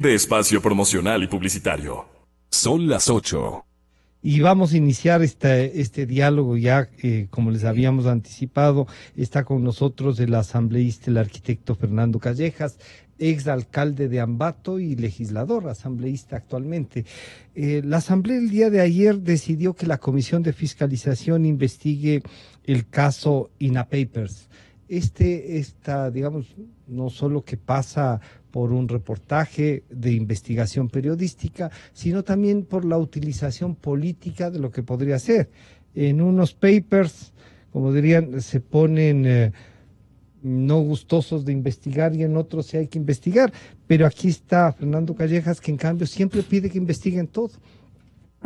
de espacio promocional y publicitario. Son las 8. Y vamos a iniciar este diálogo ya, como les habíamos anticipado. Está con nosotros el asambleísta, el arquitecto Fernando Callejas, exalcalde de Ambato y legislador, asambleísta actualmente. La asamblea el día de ayer decidió que la Comisión de Fiscalización investigue el caso INA Papers. Digamos, no solo que pasa por un reportaje de investigación periodística, sino también por la utilización política de lo que podría ser. En unos papers, como dirían, se ponen no gustosos de investigar y en otros sí hay que investigar. Pero aquí está Fernando Callejas, que en cambio siempre pide que investiguen todo.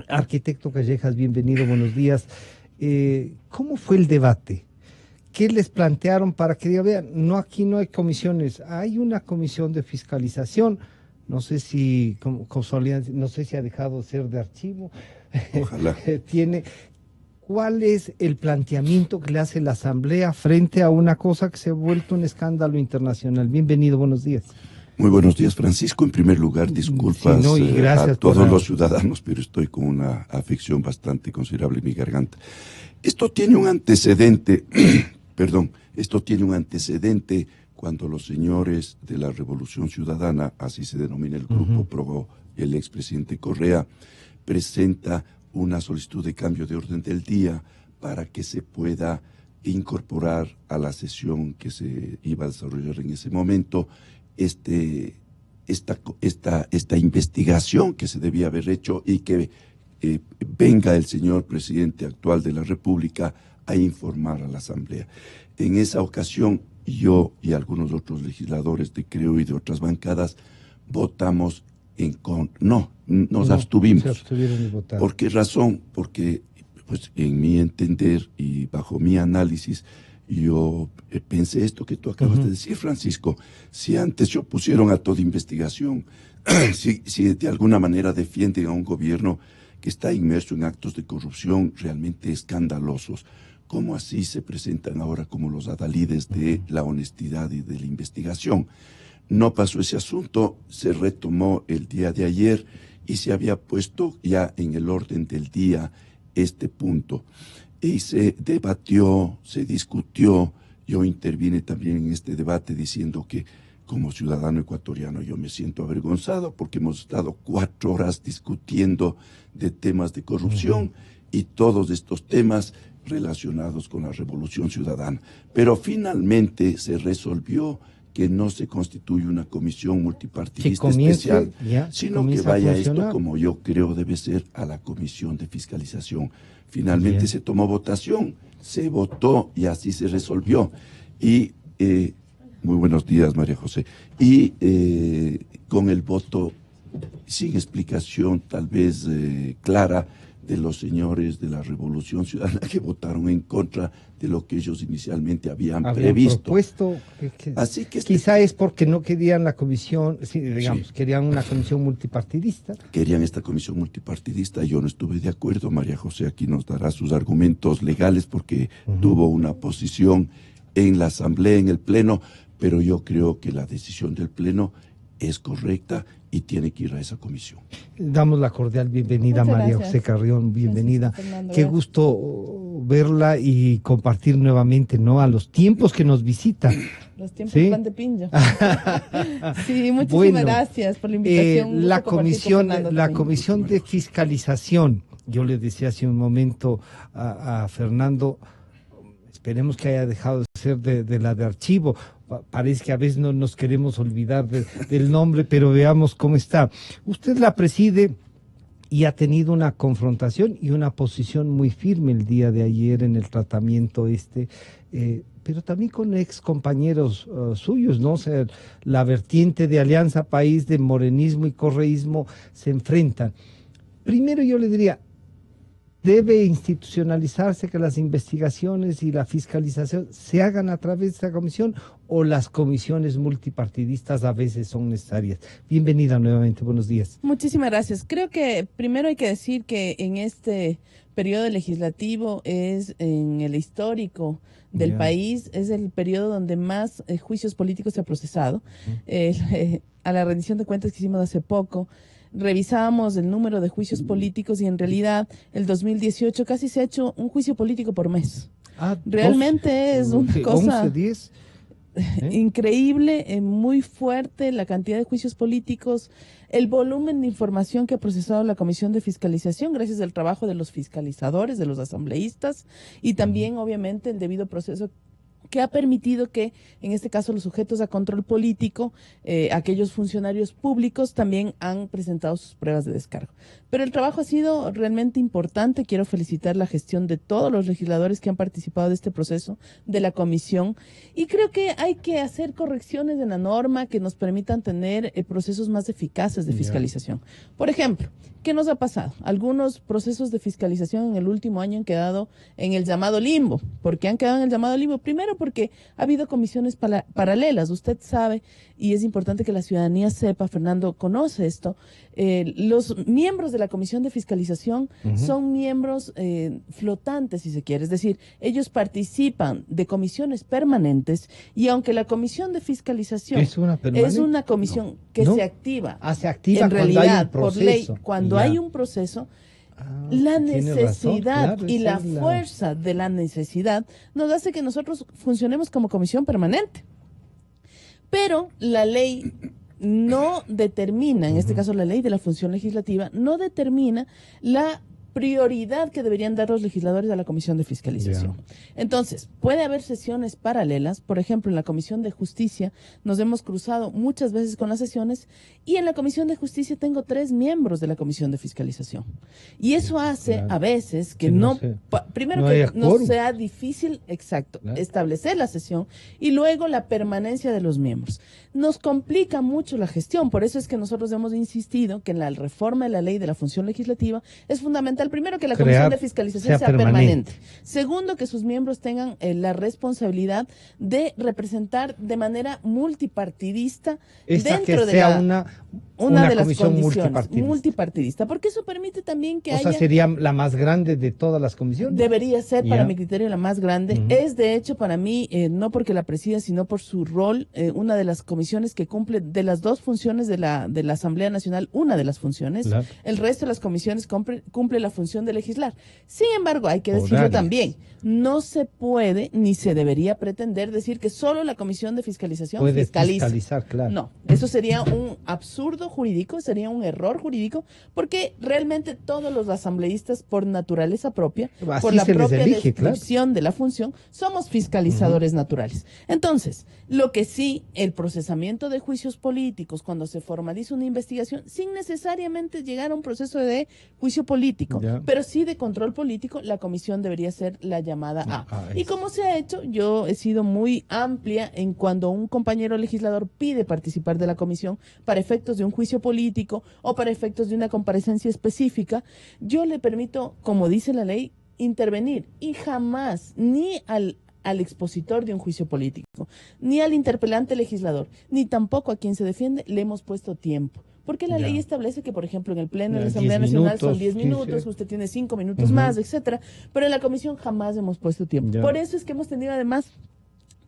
Arquitecto Callejas, bienvenido, buenos días. ¿Cómo fue el debate? ¿Qué les plantearon para que digan, vean, no, aquí no hay comisiones, hay una comisión de fiscalización? No sé si, no sé si ha dejado de ser de archivo. Ojalá. ¿Cuál es el planteamiento que le hace la Asamblea frente a una cosa que se ha vuelto un escándalo internacional? Bienvenido, buenos días. Muy buenos días, Francisco. En primer lugar, disculpas sí, no, y gracias a todos los ciudadanos, pero estoy con una afección bastante considerable en mi garganta. Esto tiene un antecedente, esto tiene un antecedente cuando los señores de la Revolución Ciudadana, así se denomina el grupo pro el expresidente Correa, presenta una solicitud de cambio de orden del día para que se pueda incorporar a la sesión que se iba a desarrollar en ese momento esta investigación que se debía haber hecho y que venga el señor presidente actual de la República a informar a la Asamblea. En esa ocasión, yo y algunos otros legisladores de Creo y de otras bancadas votamos en contra. Nos abstuvimos. Se abstuvieron de votar. ¿Por qué razón? Porque, pues, en mi entender y bajo mi análisis, yo pensé esto que tú acabas de decir, Francisco. Si antes yo pusieron a toda investigación, si de alguna manera defienden a un gobierno que está inmerso en actos de corrupción realmente escandalosos, ¿cómo así se presentan ahora como los adalides de la honestidad y de la investigación? No pasó ese asunto, se retomó el día de ayer y se había puesto ya en el orden del día este punto. Y se debatió, se discutió. Yo intervine también en este debate diciendo que como ciudadano ecuatoriano yo me siento avergonzado porque hemos estado 4 horas discutiendo de temas de corrupción y todos estos temas relacionados con la Revolución Ciudadana. Pero finalmente se resolvió que no se constituye una comisión multipartidista especial, sino que vaya esto, como yo creo debe ser, a la Comisión de Fiscalización. Finalmente se tomó votación, se votó y así se resolvió. Y muy buenos días, María José. Y con el voto sin explicación tal vez clara de los señores de la Revolución Ciudadana que votaron en contra de lo que ellos inicialmente habían previsto. Propuesto así que quizá es porque no querían la comisión, querían una comisión multipartidista. Querían esta comisión multipartidista, yo no estuve de acuerdo. María José aquí nos dará sus argumentos legales porque tuvo una posición en la Asamblea, en el Pleno, pero yo creo que la decisión del Pleno es correcta y tiene que ir a esa comisión. Damos la cordial bienvenida a María José Carrión, bienvenida. Qué gusto verla y compartir nuevamente, ¿no? A los tiempos que nos visita. Los tiempos van de pincho. Sí, muchísimas gracias por la invitación. La comisión de fiscalización, yo le decía hace un momento a Fernando, esperemos que haya dejado de ser de la de archivo. Parece que a veces no nos queremos olvidar del nombre, pero veamos cómo está. Usted la preside y ha tenido una confrontación y una posición muy firme el día de ayer en el tratamiento pero también con ex compañeros suyos, ¿no? O sea, la vertiente de Alianza País, de morenismo y correísmo se enfrentan. Primero yo le diría, ¿Debe institucionalizarse que las investigaciones y la fiscalización se hagan a través de esta comisión o las comisiones multipartidistas a veces son necesarias? Bienvenida nuevamente, buenos días. Muchísimas gracias. Creo que primero hay que decir que en este periodo legislativo es en el histórico del país, es el periodo donde más juicios políticos se ha procesado. A la rendición de cuentas que hicimos hace poco, revisábamos el número de juicios políticos y en realidad el 2018 casi se ha hecho un juicio político por mes. Realmente 12, es una cosa 11, 10. Increíble, muy fuerte la cantidad de juicios políticos, el volumen de información que ha procesado la Comisión de Fiscalización gracias al trabajo de los fiscalizadores, de los asambleístas y también obviamente el debido proceso que ha permitido que, en este caso, los sujetos a control político, aquellos funcionarios públicos, también han presentado sus pruebas de descargo. Pero el trabajo ha sido realmente importante. Quiero felicitar la gestión de todos los legisladores que han participado de este proceso, de la comisión, y creo que hay que hacer correcciones en la norma que nos permitan tener procesos más eficaces de fiscalización. Por ejemplo, ¿qué nos ha pasado? Algunos procesos de fiscalización en el último año han quedado en el llamado limbo. ¿Por qué han quedado en el llamado limbo? Primero, porque ha habido comisiones paralelas. Usted sabe, y es importante que la ciudadanía sepa, Fernando conoce esto, los miembros de la Comisión de Fiscalización son miembros flotantes, si se quiere. Es decir, ellos participan de comisiones permanentes y aunque la Comisión de Fiscalización es una comisión que se activa, se activa en realidad, por ley, cuando hay un proceso, la necesidad y la fuerza de la necesidad nos hace que nosotros funcionemos como comisión permanente. Pero la ley no determina, en este caso la ley de la función legislativa, no determina la prioridad que deberían dar los legisladores a la Comisión de Fiscalización. Entonces, puede haber sesiones paralelas. Por ejemplo, en la Comisión de Justicia nos hemos cruzado muchas veces con las sesiones y en la Comisión de Justicia tengo 3 miembros de la Comisión de Fiscalización. Y eso hace a veces que primero que no sea difícil, establecer la sesión y luego la permanencia de los miembros. Nos complica mucho la gestión, por eso es que nosotros hemos insistido que en la reforma de la ley de la función legislativa es fundamental, primero, que la Comisión de Fiscalización sea permanente. Segundo, que sus miembros tengan la responsabilidad de representar de manera multipartidista dentro de una de las condiciones, multipartidista, porque eso permite también que haya... O sea, sería la más grande de todas las comisiones. Debería ser, para mi criterio, la más grande. Es, de hecho, para mí, no porque la presida, sino por su rol, una de las comisiones que cumple, de las 2 funciones de la Asamblea Nacional, una de las funciones. El resto de las comisiones cumple la función de legislar. Sin embargo, hay que decirlo también, no se puede ni se debería pretender decir que solo la Comisión de Fiscalización puede fiscaliza. Fiscalizar, claro. No, eso sería un absurdo jurídico, sería un error jurídico, porque realmente todos los asambleístas, por naturaleza propia, por la propia descripción de la función, somos fiscalizadores naturales. Entonces, lo que sí, el procesamiento de juicios políticos, cuando se formaliza una investigación, sin necesariamente llegar a un proceso de juicio político, pero sí de control político, la comisión debería ser la llamada A. Y como se ha hecho, yo he sido muy amplia en cuando un compañero legislador pide participar de la comisión para efectos de un juicio político o para efectos de una comparecencia específica, yo le permito, como dice la ley, intervenir y jamás ni al expositor de un juicio político, ni al interpelante legislador, ni tampoco a quien se defiende le hemos puesto tiempo. Porque la ley establece que, por ejemplo, en el Pleno de la Asamblea Nacional son 10 minutos, usted tiene 5 minutos más, etcétera, pero en la comisión jamás hemos puesto tiempo. Por eso es que hemos tenido además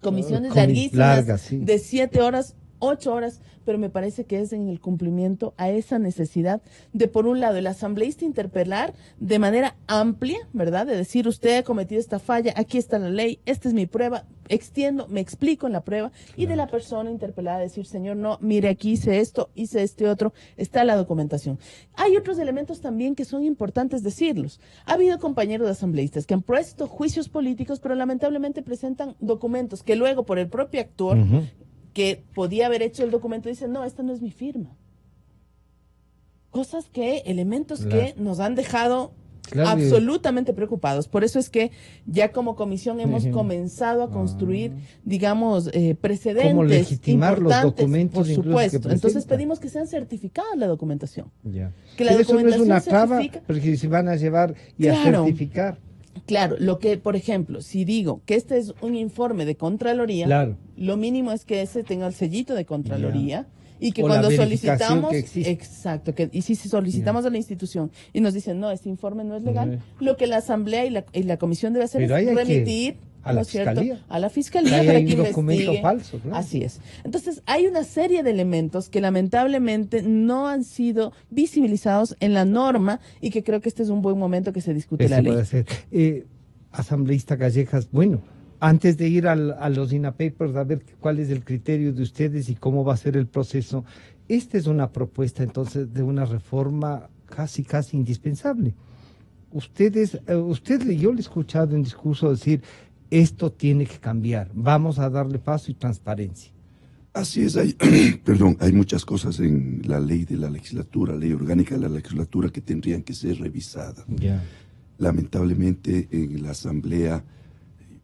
comisiones larguísimas, de 7 horas, 8 horas, pero me parece que es en el cumplimiento a esa necesidad de, por un lado, el asambleísta interpelar de manera amplia, ¿verdad? De decir, usted ha cometido esta falla, aquí está la ley, esta es mi prueba, extiendo, me explico en la prueba, y de la persona interpelada decir, señor, no, mire, aquí hice esto, hice este otro, está la documentación. Hay otros elementos también que son importantes decirlos. Ha habido compañeros asambleístas que han puesto juicios políticos, pero lamentablemente presentan documentos que luego, por el propio actor, que podía haber hecho el documento, dice, no, esta no es mi firma. Elementos que nos han dejado Claro. Absolutamente preocupados. Por eso es que ya como comisión hemos comenzado a construir, digamos, precedentes. ¿Cómo legitimar los documentos? Por supuesto. Entonces pedimos que sean certificadas la documentación. Ya. Que la Pero documentación eso no es una traba, certifica. porque se van a llevar y a certificar. Claro, lo que, por ejemplo, si digo que este es un informe de Contraloría, claro, lo mínimo es que ese tenga el sellito de Contraloría. Ya. Y que O cuando la verificación solicitamos, que existe. exacto, y si solicitamos a la institución y nos dicen, no, este informe no es legal, lo que la Asamblea y la Comisión debe hacer Pero es hay remitir a la Fiscalía. A la Fiscalía hay para un que documento investigue. falso, claro. Así es. Entonces, hay una serie de elementos que lamentablemente no han sido visibilizados en la norma y que creo que este es un buen momento que se discute la ley. Puede ser. Asambleísta Callejas, bueno, antes de ir a los INAPAPERS, a ver cuál es el criterio de ustedes y cómo va a ser el proceso, esta es una propuesta entonces de una reforma casi indispensable. Yo le he escuchado en discurso decir, esto tiene que cambiar, vamos a darle paso y transparencia. Así es, hay muchas cosas en la ley de la legislatura, ley orgánica de la legislatura que tendrían que ser revisadas. Ya. Lamentablemente en la Asamblea,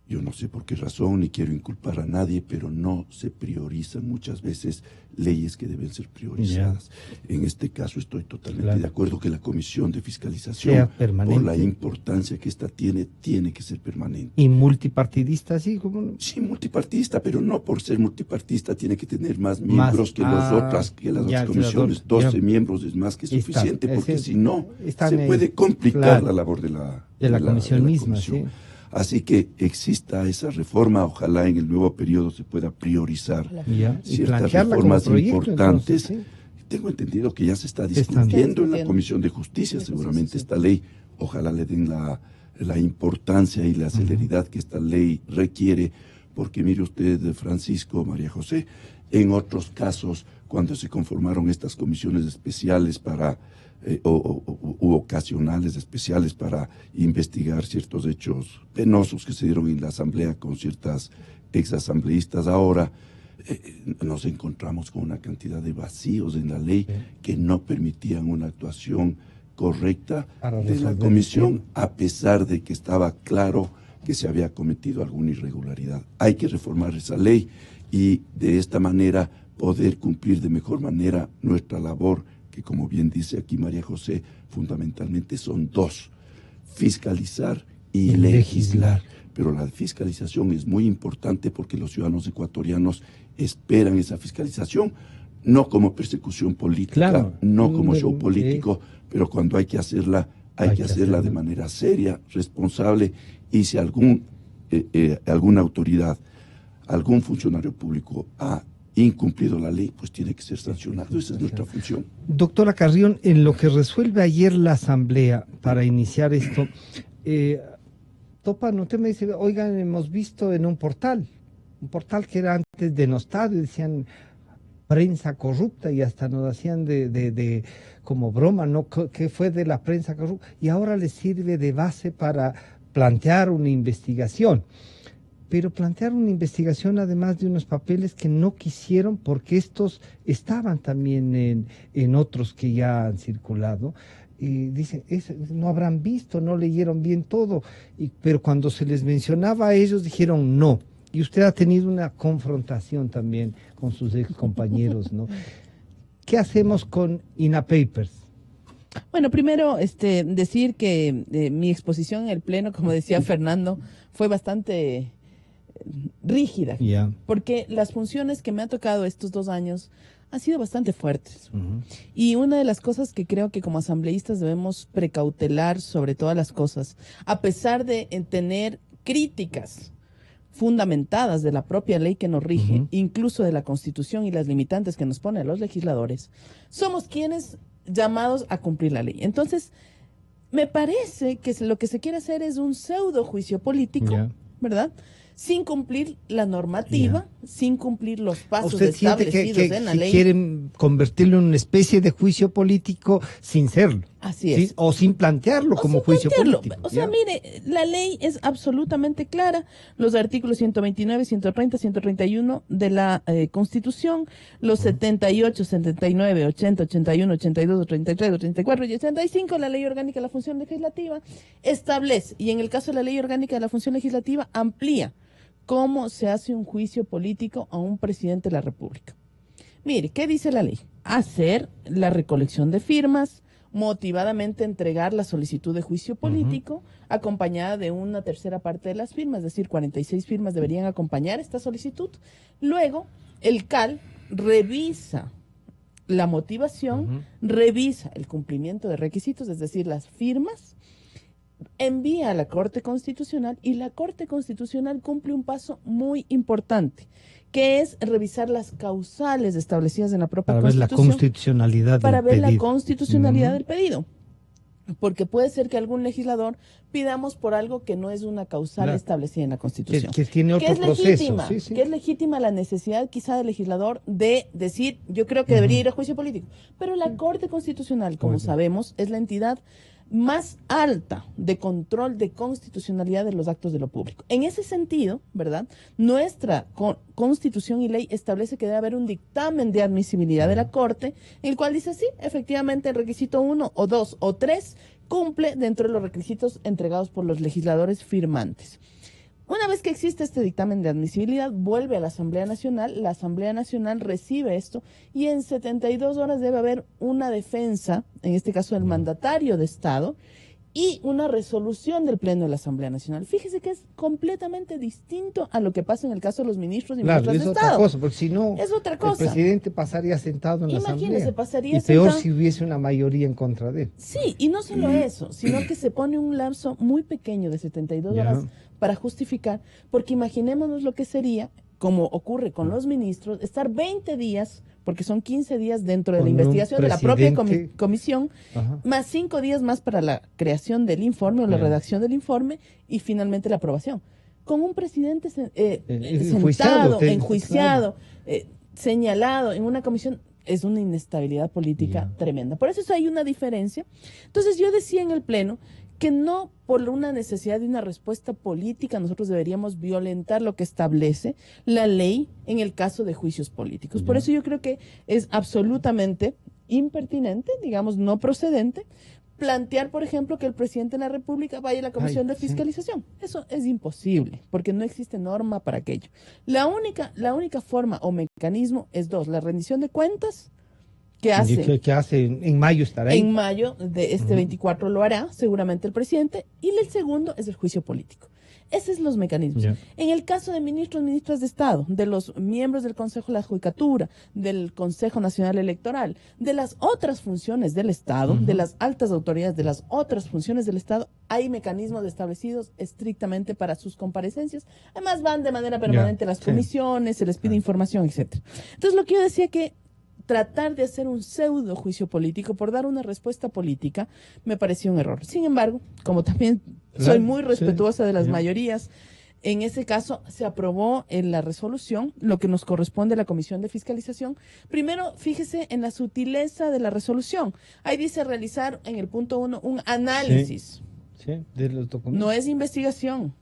yo no sé por qué razón, ni quiero inculpar a nadie, pero no se priorizan muchas veces leyes que deben ser priorizadas. En este caso estoy totalmente de acuerdo que la Comisión de Fiscalización, por la importancia que esta tiene que ser permanente. ¿Y multipartidista, sí? ¿Cómo no? Sí, multipartista, pero no por ser multipartista tiene que tener más miembros que las otras comisiones. 12 miembros es más que suficiente, porque si no, se puede complicar la labor de la comisión misma. Sí. Así que exista esa reforma, ojalá en el nuevo periodo se pueda priorizar ciertas reformas importantes. Entonces, sí. Tengo entendido que ya se está discutiendo en la Comisión de Justicia seguramente esta ley. Ojalá le den la importancia y la celeridad que esta ley requiere, porque mire usted, Francisco, María José, en otros casos, cuando se conformaron estas comisiones especiales para u ocasionales especiales para investigar ciertos hechos penosos que se dieron en la Asamblea con ciertas exasambleístas. Ahora nos encontramos con una cantidad de vacíos en la ley que no permitían una actuación correcta de la comisión, a pesar de que estaba claro que se había cometido alguna irregularidad. Hay que reformar esa ley y de esta manera poder cumplir de mejor manera nuestra labor, que como bien dice aquí María José, fundamentalmente son dos: fiscalizar y legislar. Pero la fiscalización es muy importante porque los ciudadanos ecuatorianos esperan esa fiscalización, no como persecución política, no como show político, pero cuando hay que hacerla, hay que hacerla de manera seria, responsable, y si alguna autoridad, algún funcionario público ha incumplido la ley, pues tiene que ser sancionado. Esa es nuestra función. Doctora Carrión, en lo que resuelve ayer la Asamblea para iniciar esto, Topan, usted me dice, oigan, hemos visto en un portal que era antes denostado, y decían prensa corrupta, y hasta nos hacían de como broma, ¿no? ¿Qué fue de la prensa corrupta? Y ahora les sirve de base para plantear una investigación. Pero plantear una investigación además de unos papeles que no quisieron, porque estos estaban también en otros que ya han circulado, y dicen, no habrán visto, no leyeron bien todo, pero cuando se les mencionaba a ellos dijeron no. Y usted ha tenido una confrontación también con sus ex compañeros, ¿no? ¿Qué hacemos con INAPAPERS? Bueno, primero decir que mi exposición en el Pleno, como decía Fernando, fue bastante rígida, porque las funciones que me ha tocado estos 2 años han sido bastante fuertes. Y una de las cosas que creo que como asambleístas debemos precautelar sobre todas las cosas, a pesar de tener críticas fundamentadas de la propia ley que nos rige, incluso de la Constitución y las limitantes que nos pone a los legisladores, somos quienes llamados a cumplir la ley. Entonces, me parece que lo que se quiere hacer es un pseudo juicio político, ¿verdad?, sin cumplir la normativa, sin cumplir los pasos establecidos en la ley. Quieren convertirlo en una especie de juicio político sin serlo. Así es. ¿Sí? O sin plantearlo como juicio político. O sea, mire, la ley es absolutamente clara. Los artículos 129, 130, 131 de la Constitución, los 78, 79, 80, 81, 82, 83, 84 y 85, la Ley Orgánica de la Función Legislativa, establece, y en el caso de la Ley Orgánica de la Función Legislativa, amplía cómo se hace un juicio político a un presidente de la República. Mire, ¿qué dice la ley? Hacer la recolección de firmas, motivadamente entregar la solicitud de juicio político, acompañada de una tercera parte de las firmas, es decir, 46 firmas deberían acompañar esta solicitud. Luego, el CAL revisa la motivación, revisa el cumplimiento de requisitos, es decir, las firmas, envía a la Corte Constitucional y la Corte Constitucional cumple un paso muy importante, que es revisar las causales establecidas en la propia Constitución. Para ver la constitucionalidad del pedido. Porque puede ser que algún legislador pidamos por algo que no es una causal establecida en la Constitución. Que tiene otro proceso. Que es legítima la necesidad quizá del legislador de decir, yo creo que debería ir a juicio político. Pero la Corte Constitucional, como sabemos, es la entidad más alta de control de constitucionalidad de los actos de lo público. En ese sentido, ¿verdad? Nuestra Constitución y ley establece que debe haber un dictamen de admisibilidad de la Corte, en el cual dice, sí, efectivamente el requisito 1 o 2 o 3 cumple dentro de los requisitos entregados por los legisladores firmantes. Una vez que existe este dictamen de admisibilidad, vuelve a la Asamblea Nacional recibe esto y en 72 horas debe haber una defensa, en este caso del mandatario de Estado, y una resolución del Pleno de la Asamblea Nacional. Fíjese que es completamente distinto a lo que pasa en el caso de los ministros y ministras de Estado. Claro, es otra cosa, porque si no, es otra cosa. El presidente pasaría sentado en la Asamblea. Pasaría y sentado. Peor si hubiese una mayoría en contra de él. Sí, y no solo eso, sino que se pone un lapso muy pequeño de 72 horas para justificar, porque imaginémonos lo que sería, como ocurre con los ministros, estar 20 días, porque son 15 días dentro de la investigación de la propia comisión, más 5 días más para la creación del informe o la redacción del informe y finalmente la aprobación. Con un presidente sentado, enjuiciado, señalado en una comisión, es una inestabilidad política tremenda. Por eso hay una diferencia. Entonces yo decía en el Pleno que no por una necesidad de una respuesta política nosotros deberíamos violentar lo que establece la ley en el caso de juicios políticos. Por eso yo creo que es absolutamente impertinente, digamos, no procedente, plantear, por ejemplo, que el presidente de la República vaya a la Comisión de Fiscalización. Eso es imposible, porque no existe norma para aquello. La única forma o mecanismo es la rendición de cuentas, que hace en mayo estará ahí. En mayo de este 24 lo hará seguramente el presidente, y el segundo es el juicio político. Esos son los mecanismos. En el caso de ministros, ministras de Estado, de los miembros del Consejo de la Judicatura, del Consejo Nacional Electoral, de las otras funciones del Estado, de las altas autoridades, de las otras funciones del Estado, hay mecanismos establecidos estrictamente para sus comparecencias. Además van de manera permanente a las comisiones, se les pide información, etcétera. Entonces lo que yo decía que tratar de hacer un pseudo juicio político por dar una respuesta política me pareció un error. Sin embargo, como también soy muy respetuosa de las mayorías, en ese caso se aprobó en la resolución lo que nos corresponde a la Comisión de Fiscalización. Primero, fíjese en la sutileza de la resolución. Ahí dice realizar en el punto 1 un análisis. De los documentos. No es investigación,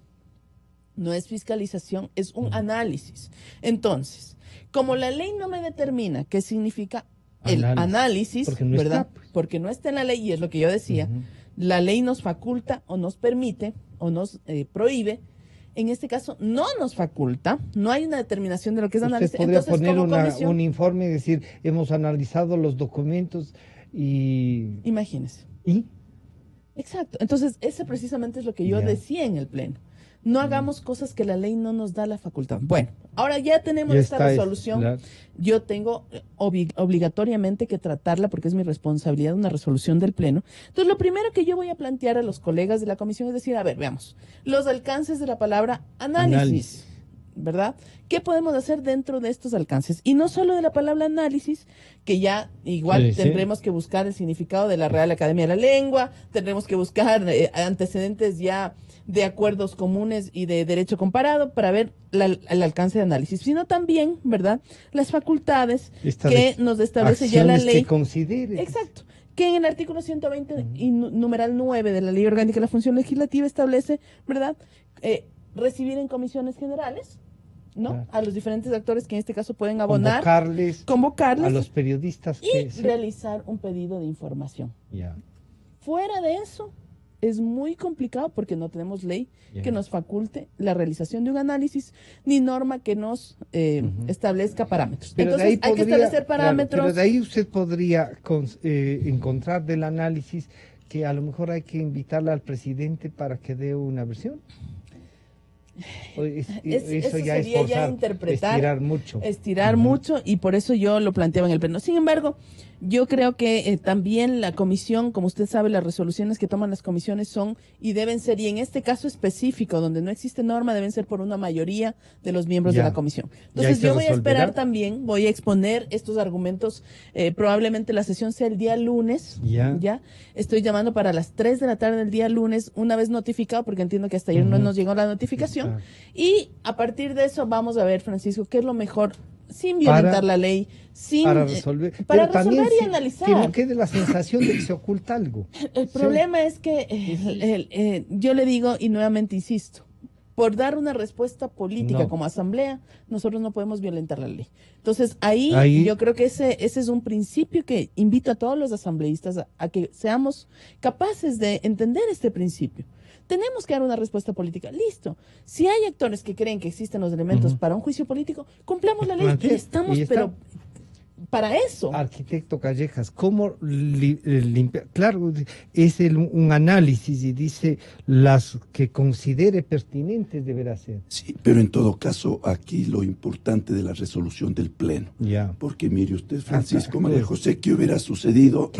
no es fiscalización, es un análisis. Entonces, como la ley no me determina qué significa el análisis, porque no ¿verdad? Porque no está en la ley, y es lo que yo decía, la ley nos faculta o nos permite o nos prohíbe. En este caso no nos faculta, no hay una determinación de lo que es análisis. Usted podría poner un informe y decir, hemos analizado los documentos y... Imagínese. ¿Y? Exacto. Entonces, ese precisamente es lo que yo decía en el Pleno. No hagamos cosas que la ley no nos da la facultad. Bueno, ahora ya tenemos esta resolución. Yo tengo obligatoriamente que tratarla porque es mi responsabilidad una resolución del Pleno. Entonces, lo primero que yo voy a plantear a los colegas de la comisión es decir, a ver, veamos, los alcances de la palabra análisis. ¿Verdad? ¿Qué podemos hacer dentro de estos alcances? Y no solo de la palabra análisis, que ya igual tendremos que buscar el significado de la Real Academia de la Lengua, tendremos que buscar antecedentes ya de acuerdos comunes y de derecho comparado para ver el alcance de análisis, sino también, ¿verdad?, las facultades que nos establece ya la ley. Que considere. Exacto. que en el artículo 120 y numeral 9 de la Ley Orgánica de la Función Legislativa establece, ¿verdad?, recibir en comisiones generales, ¿no?, claro, a los diferentes actores que en este caso pueden abonar, convocarles a los periodistas y realizar un pedido de información. Fuera de eso, es muy complicado porque no tenemos ley que nos faculte la realización de un análisis, ni norma que nos establezca parámetros. Pero entonces hay que establecer parámetros. Claro, pero de ahí usted podría encontrar del análisis que a lo mejor hay que invitarle al presidente para que dé una versión. Eso ya es forzar, ya interpretar, estirar uh-huh, mucho, y por eso yo lo planteaba en el pleno. Sin embargo, yo creo que también la comisión, como usted sabe, las resoluciones que toman las comisiones son y deben ser, y en este caso específico, donde no existe norma, deben ser por una mayoría de los miembros de la comisión. Entonces yo voy a esperar también, voy a exponer estos argumentos, probablemente la sesión sea el día lunes, ya estoy llamando para las 3 de la tarde del día lunes, una vez notificado, porque entiendo que hasta ayer no nos llegó la notificación, y a partir de eso vamos a ver, Francisco, qué es lo mejor, sin violentar la ley, para resolver, y analizar. Que no quede la sensación de que se oculta algo. El problema es que yo le digo, y nuevamente insisto, por dar una respuesta política como asamblea, nosotros no podemos violentar la ley. Entonces ahí yo creo que ese es un principio que invito a todos los asambleístas a que seamos capaces de entender este principio. Tenemos que dar una respuesta política. Listo. Si hay actores que creen que existen los elementos para un juicio político, cumplamos la ley. Y estamos, pero para eso. Arquitecto Callejas, ¿cómo limpiar? Claro, es un análisis y dice las que considere pertinentes deberá hacer. Sí, pero en todo caso, aquí lo importante de la resolución del Pleno. Porque mire usted, Francisco María José, ¿qué hubiera sucedido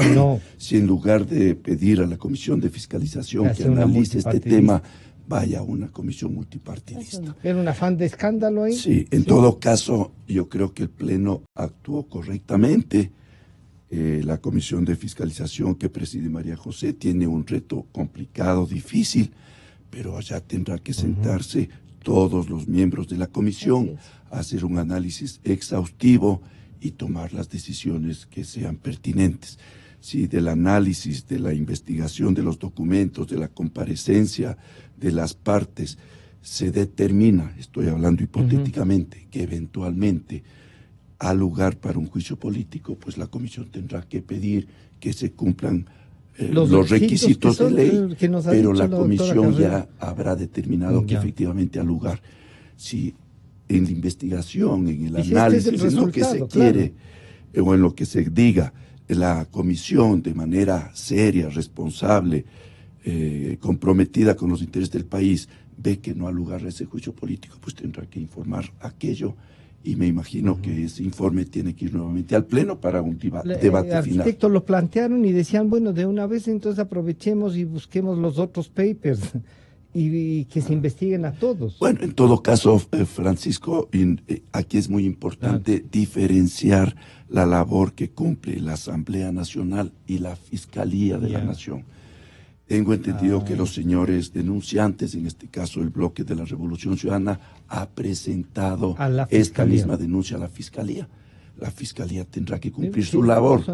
si en lugar de pedir a la Comisión de Fiscalización que analice este tema, vaya a una comisión multipartidista? ¿Era un afán de escándalo ahí? Sí, en todo caso, yo creo que el Pleno actuó correctamente. La Comisión de Fiscalización que preside María José tiene un reto complicado, difícil, pero allá tendrá que sentarse todos los miembros de la comisión a hacer un análisis exhaustivo y tomar las decisiones que sean pertinentes. Si del análisis, de la investigación de los documentos, de la comparecencia de las partes, se determina, estoy hablando hipotéticamente, que eventualmente ha lugar para un juicio político, pues la comisión tendrá que pedir que se cumplan los requisitos de ley, pero la comisión ya habrá determinado que efectivamente ha lugar. Si en la investigación, en el análisis, en lo que se quiere o en lo que se diga, la comisión de manera seria, responsable, comprometida con los intereses del país, ve que no ha lugar a ese juicio político, pues tendrá que informar aquello, y me imagino que ese informe tiene que ir nuevamente al Pleno para un debate final. Arquitecto, lo plantearon y decían, bueno, de una vez entonces aprovechemos y busquemos los otros papers y que se investiguen a todos. Bueno, en todo caso, Francisco, aquí es muy importante diferenciar la labor que cumple la Asamblea Nacional y la Fiscalía de la Nación. Tengo entendido que los señores denunciantes, en este caso el bloque de la Revolución Ciudadana, ha presentado esta misma denuncia a la Fiscalía. La Fiscalía tendrá que cumplir su labor,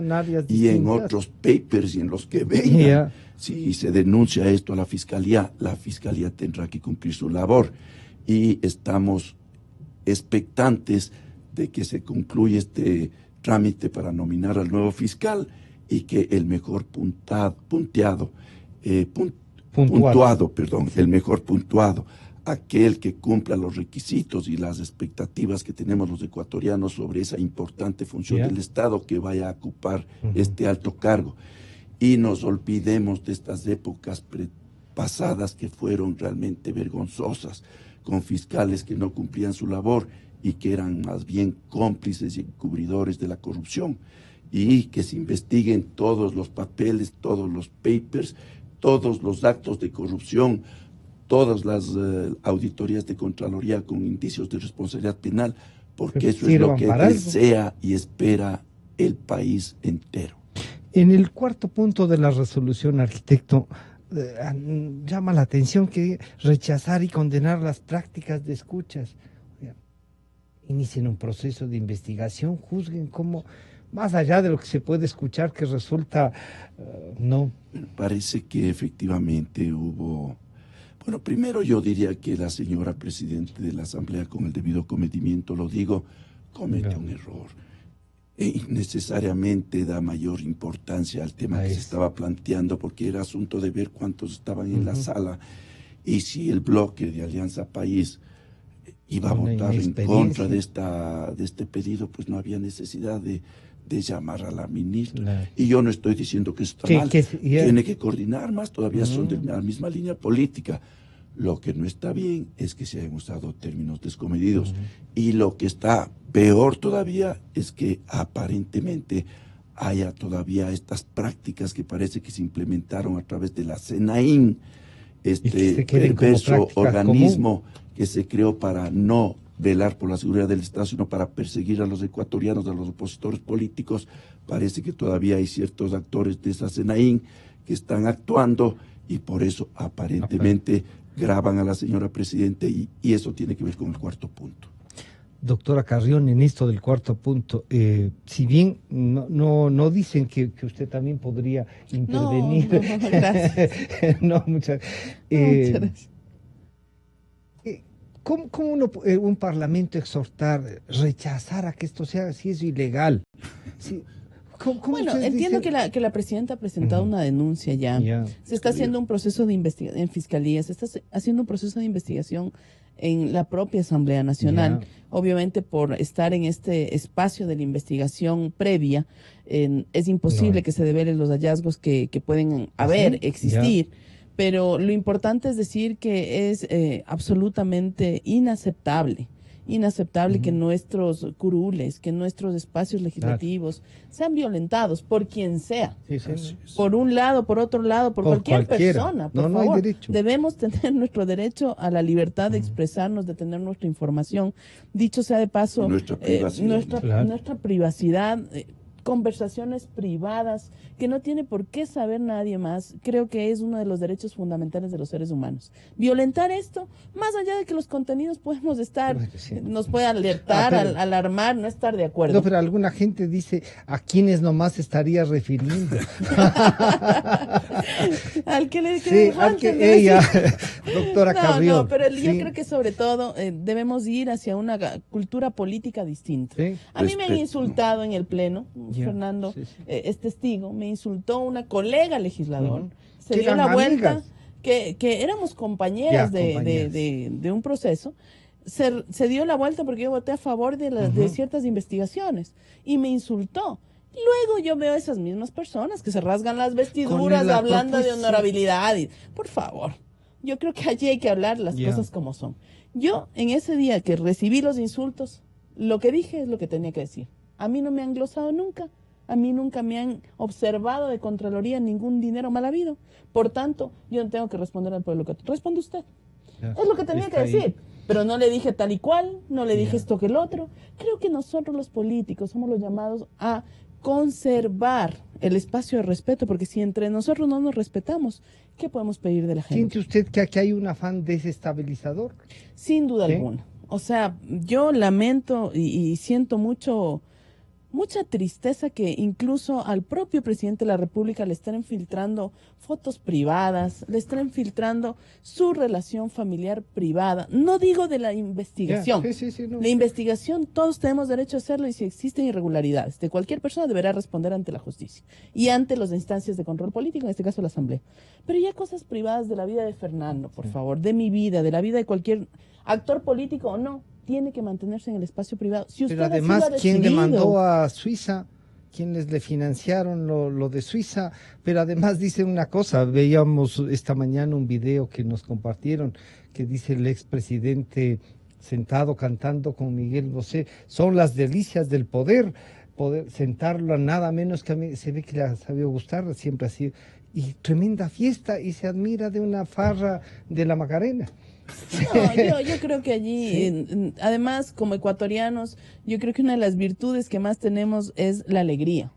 y en otros papers y en los que vengan, si se denuncia esto a la Fiscalía tendrá que cumplir su labor, y estamos expectantes de que se concluya este trámite para nominar al nuevo fiscal y que el mejor el mejor puntuado, aquel que cumpla los requisitos y las expectativas que tenemos los ecuatorianos sobre esa importante función del Estado que vaya a ocupar este alto cargo. Y nos olvidemos de estas épocas pasadas que fueron realmente vergonzosas, con fiscales que no cumplían su labor y que eran más bien cómplices y encubridores de la corrupción, y que se investiguen todos los papeles, todos los papers, todos los actos de corrupción, todas las auditorías de Contraloría con indicios de responsabilidad penal, porque eso es lo que desea y espera el país entero. En el cuarto punto de la resolución, arquitecto, llama la atención que rechazar y condenar las prácticas de escuchas. Inicien un proceso de investigación, juzguen cómo más allá de lo que se puede escuchar, que resulta, no. Parece que efectivamente hubo... Bueno, primero yo diría que la señora presidenta de la Asamblea, con el debido cometimiento, lo digo, comete un error. E innecesariamente da mayor importancia al tema que se estaba planteando, porque era asunto de ver cuántos estaban en la sala y si el bloque de Alianza País iba a votar en contra de este pedido, pues no había necesidad de llamar a la ministra. Y yo no estoy diciendo que está mal, tiene que coordinar más, todavía son de la misma línea política. Lo que no está bien es que se hayan usado términos descomedidos. Y lo que está peor todavía es que aparentemente haya todavía estas prácticas que parece que se implementaron a través de la SENAIN, este perverso organismo que se creó para no velar por la seguridad del Estado, sino para perseguir a los ecuatorianos, a los opositores políticos. Parece que todavía hay ciertos actores de esa SENAIN que están actuando y por eso aparentemente graban a la señora presidenta y eso tiene que ver con el cuarto punto. Doctora Carrión, en esto del cuarto punto, si bien no dicen que usted también podría intervenir. No, gracias. Muchas gracias. ¿Cómo un parlamento exhortar, rechazar a que esto sea, si es ilegal? Sí. Bueno, entiendo que la presidenta ha presentado una denuncia ya. Se está haciendo un proceso de investigación en Fiscalía, se está haciendo un proceso de investigación en la propia Asamblea Nacional. Obviamente, por estar en este espacio de la investigación previa, es imposible que se develen los hallazgos que pueden existir. Pero lo importante es decir que es absolutamente inaceptable que nuestros curules, que nuestros espacios legislativos sean violentados por quien sea. Por un lado, por otro lado, por cualquier persona. Por favor, debemos tener nuestro derecho a la libertad de expresarnos, de tener nuestra información. Dicho sea de paso, nuestra privacidad, conversaciones privadas que no tiene por qué saber nadie más, creo que es uno de los derechos fundamentales de los seres humanos. Violentar esto, más allá de que los contenidos podemos estar, nos puede alertar, alarmar, no estar de acuerdo. No, pero alguna gente dice, ¿a quiénes nomás estaría refiriendo? Al que le quede ella, doctora Carrión. No, pero yo creo que sobre todo debemos ir hacia una cultura política distinta. A mí me han insultado en el Pleno, Fernando es testigo, me insultó una colega legislador, se dio la vuelta, que éramos compañeras de un proceso, se dio la vuelta porque yo voté a favor de ciertas investigaciones y me insultó. Luego yo veo a esas mismas personas que se rasgan las vestiduras hablando de honorabilidad. Por favor, yo creo que allí hay que hablar las cosas como son. Yo, en ese día que recibí los insultos, lo que dije es lo que tenía que decir. A mí no me han glosado nunca. A mí nunca me han observado de Contraloría ningún dinero mal habido. Por tanto, yo no tengo que responder al pueblo. Responde usted. Es lo que tenía que decir. Pero no le dije tal y cual, no le dije esto que el otro. Creo que nosotros los políticos somos los llamados a conservar el espacio de respeto, porque si entre nosotros no nos respetamos, ¿qué podemos pedir de la gente? ¿Siente usted que aquí hay un afán desestabilizador? Sin duda alguna. O sea, yo lamento y siento mucha tristeza que incluso al propio presidente de la República le estén filtrando fotos privadas, le estén filtrando su relación familiar privada. No digo de la investigación. La investigación todos tenemos derecho a hacerlo y si existen irregularidades de cualquier persona deberá responder ante la justicia y ante las instancias de control político, en este caso la Asamblea. Pero ya cosas privadas de la vida de Fernando, por favor, de mi vida, de la vida de cualquier actor político o no, tiene que mantenerse en el espacio privado. Si usted pero además, ¿quién le mandó a Suiza? ¿Quiénes le financiaron lo de Suiza? Pero además dice una cosa, veíamos esta mañana un video que nos compartieron, que dice el expresidente sentado cantando con Miguel Bosé, son las delicias del poder sentarlo a nada menos que a mí, se ve que le ha sabido gustar, siempre así, y tremenda fiesta, y se admira de una farra de la Macarena. No, yo creo que allí, además, como ecuatorianos, yo creo que una de las virtudes que más tenemos es la alegría.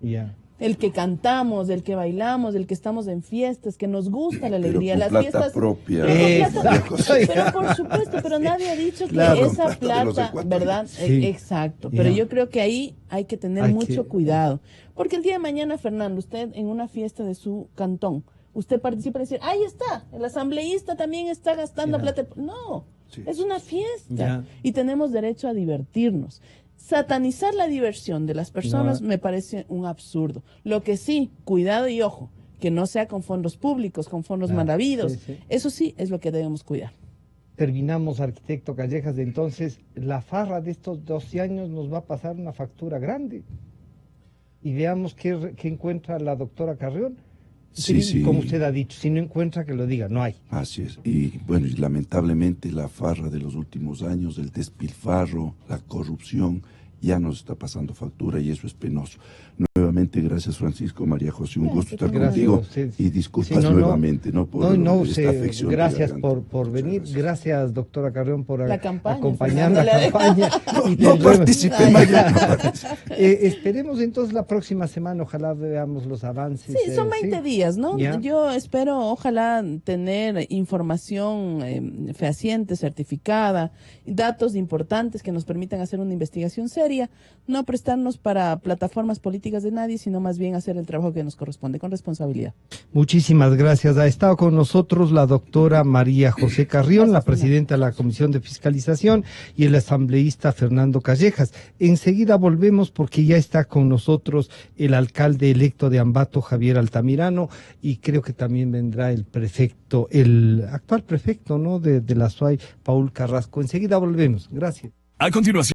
el que cantamos, el que bailamos, el que estamos en fiestas, que nos gusta la alegría, las plata fiestas propia. pero por supuesto, pero nadie ha dicho que esa plata, ¿verdad? Sí. Exacto, pero yo creo que ahí hay que tener mucho cuidado, porque el día de mañana, Fernando, usted en una fiesta de su cantón, usted participa y dice, ahí está, el asambleísta también está gastando plata. No, es una fiesta y tenemos derecho a divertirnos. Satanizar la diversión de las personas me parece un absurdo. Lo que sí, cuidado y ojo, que no sea con fondos públicos, con fondos maravillosos. Eso sí es lo que debemos cuidar. Terminamos, arquitecto Callejas, entonces la farra de estos 12 años nos va a pasar una factura grande. Y veamos qué encuentra la doctora Carrión. Sí. Como usted ha dicho, si no encuentra, que lo diga, no hay. Así es. Y bueno, y lamentablemente la farra de los últimos años, el despilfarro, la corrupción, ya nos está pasando factura y eso es penoso. Nuevamente, gracias Francisco, María José, un gusto estar contigo y disculpas nuevamente por esta afección. Gracias por venir, gracias doctora Carrión por acompañar la campaña. No participé, María. Esperemos entonces la próxima semana, ojalá veamos los avances. Sí, son 20 días, ¿no? Yo espero, ojalá, tener información fehaciente, certificada, datos importantes que nos permitan hacer una investigación seria, no prestarnos para plataformas políticas de nadie, sino más bien hacer el trabajo que nos corresponde con responsabilidad. Muchísimas gracias. Ha estado con nosotros la doctora María José Carrión, la presidenta de la Comisión de Fiscalización, y el asambleísta Fernando Callejas. Enseguida volvemos porque ya está con nosotros el alcalde electo de Ambato, Javier Altamirano, y creo que también vendrá el prefecto, el actual prefecto, ¿no?, de la SUAY, Paul Carrasco. Enseguida volvemos. Gracias. A continuación.